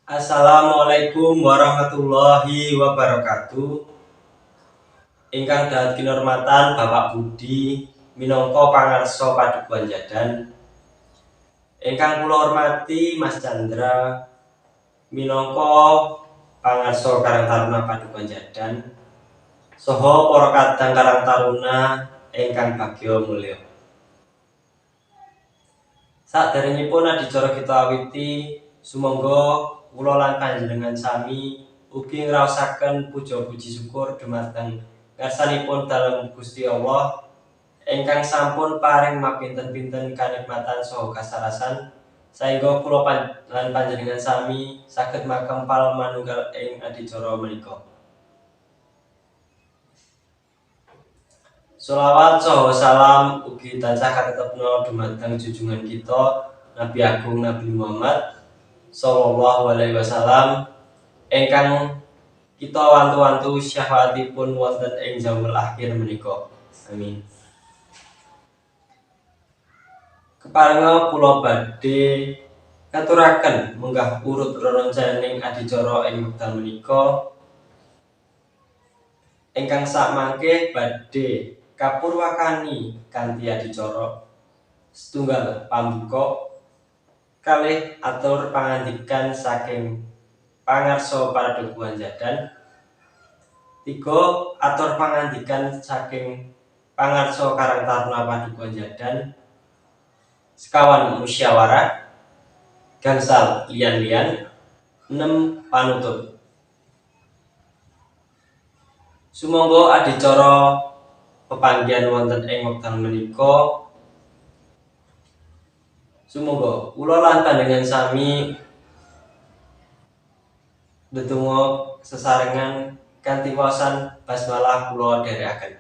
Assalamualaikum warahmatullahi wabarakatuh. Ingkang dahat kinurmatan Bapak Budi minangka pangarsa Padukuhan Jadan. Ingkang kula hormati Mas Chandra minangka pangarsa Karang Taruna Padukuhan Jadan. Saha para kadang Karang Taruna ingkang bagya mulya. Saderengipun adicara kita awiti, sumangga kula lan panjenengan sami ugi ngraosaken puja puji syukur dhumateng ngarsanipun dalem Gusti Allah ingkang sampun paring mapinten-pinten kanikmatan saha kasarasan saengga kula lan panjenengan sami saged makempal manunggal ing adicara menika. Sholawat saha salam ugi tansah katetepna dhumateng junjungan kita Nabi Agung Nabi Muhammad Sallallahu Alaihi Wasallam ingkang kita wantu-wantu syafaatipun wonten ing jaumul akhir menika. Amin. Keparenga kula badhe katuraken munggah urut rerencaning adicara ing wekdal menika ingkang sakmangke badhe kapurwakani kanthi adicara setunggal pambuka kalih atur pangandikan saking pangarsa Padukuhan Jadan, 3 atur pangandikan saking pangarsa Karang Taruna Padukuhan Jadan, sekawan musyawarah, gangsal liyan-liyan, 6 panutup. Sumangga adicara pepanggihan wonten ing wekdal menika sumangga kula lan panjenengan sami ndedonga sesarengan kanthi waosan basmalah kula dherekaken.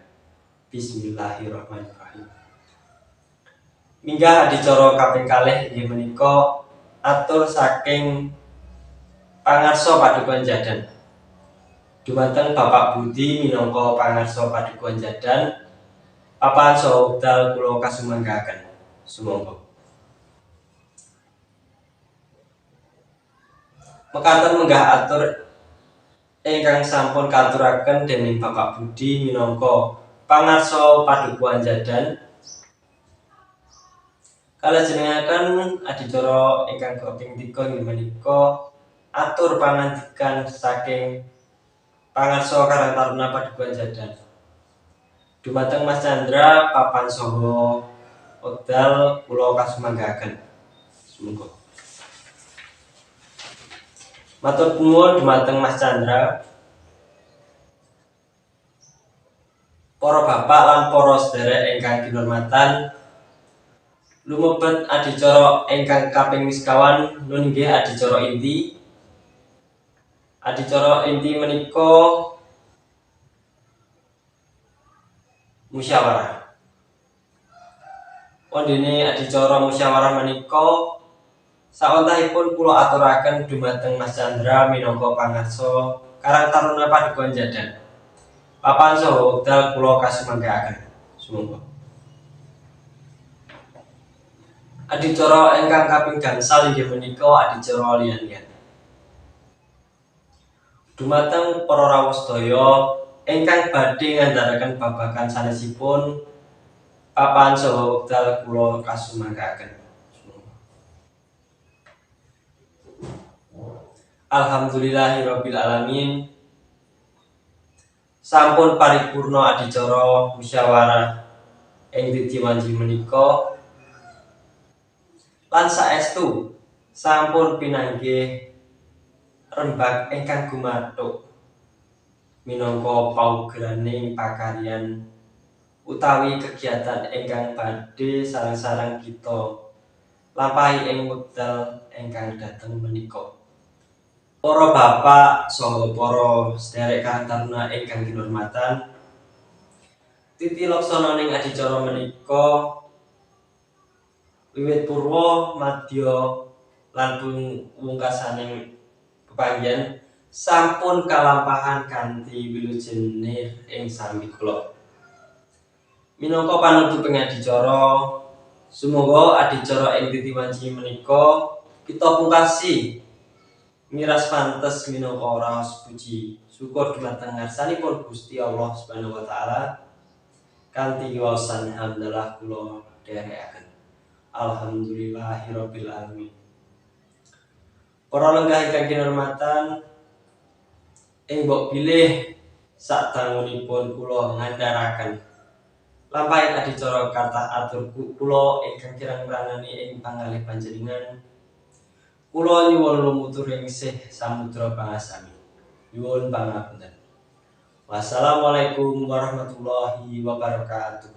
Bismillahirrahmanirrahim. Minggah adicara kaping kalih inggih menika atur saking pangarsa Padukuhan Jadan. Dumateng Bapak Budi minangka pangarsa Padukuhan Jadan, papan saha wekdal kula kasumanggahaken. Sumangga. Mekaten menggah atur ingkang sampun katuraken dening Bapak Budi minangka pangarsa Padukuhan Jadan. Kalajenengaken adicara ingkang kaping 3 inggih menika atur pangandikan saking pangarsa Karang Taruna Padukuhan Jadan. Dumateng Mas Chandra papan saha wekdal kula kasumanggahaken. Sumangga. Matur nuwun dhumateng Mas Chandra. Para bapak lan para sedherek ingkang kinurmatan, lumebet adicara ingkang kaping sekawan nun inggih adicara inti. Adicara inti menika musyawarah. Wondene adicara musyawarah menika sawontahipun kula aturaken dhumateng Mas Chandra minangka pangarsa Karang Taruna Padukuhan Jadan. Papan saha wekdal kula kasumanggahaken. Sumangga. Adicara ingkang kaping gangsal inggih menika adicara liyan-liyan. Dumateng para rawuh sedaya ingkang badhe ngandharaken babagan sanesipun, papan saha wekdal kula kasumanggahaken. Alhamdulillahirabbil alamin. Sampun paripurna adicara musyawarah ing didi-wanji menika lan saestu sampun pinanggih rembag ingkang gumathuk minangka paugeраning pakaryan utawi kegiatan ingkang badhe sareng-sareng kita lampahi ing wekdal ingkang dhateng menika. Para bapak saha para sedherek Karang Taruna ingkang kinurmatan, titi laksananing adicara menika wiwit purwa, madya lan pungkasaning pepanggihan sampun kalampahan kanthi wilujenir ing sami kula. Minangka panutuping adicara, sumangga adicara ing titi wanci menika kita pungkasi miras pantes minangka raos puji syukur dumateng ngarsanipun Gusti Allah Subhanahu wa taala kanthi waosan hamdalah kula dherekaken. Alhamdulillahirabbil alamin. Para lenggah ingkang kinurmatan, ing mbok bilih sadangunipun kula ngandharaken lampahing adicara kathah atur kula ingkang kirang pranani ing panggalih panjenengan. Kula nyuwun lumutur ing sih samudra pangasami. Nyuwun pangapunten. Wassalamualaikum warahmatullahi wabarakatuh.